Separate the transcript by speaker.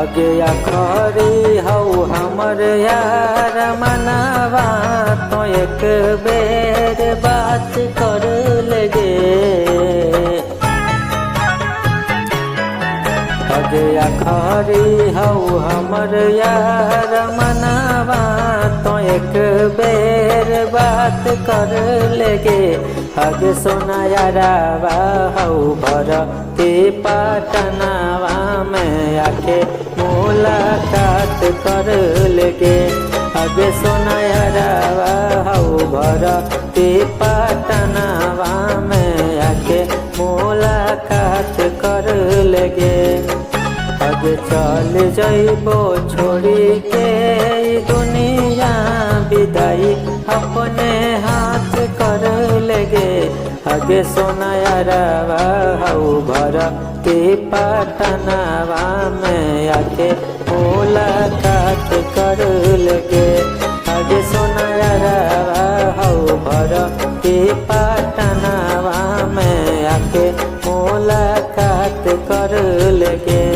Speaker 1: आगे आखरी हऊ हमर यार मनवा तो एक बेर बात कर लगे। आगे आखरी हऊ हमर यार मनवा तो एक बेर बात कर लगे। आगे सोना यारावा हऊ भर के पटनावा में आके मुलाकात कर लगे। आगे सोना यारावा हऊ भर के पटनावा में आके मुलाकात कर लगे। आगे चल जइबो छोड़ी के दुनिया विदाई अपने हाथ कर लगे। आगे सोना यारावा हऊ भर के पटनावा में आके मुलाकात कर लगे। आगे सोना यारावा हऊ भर के पटनावा में आके मुलाकात कर लगे।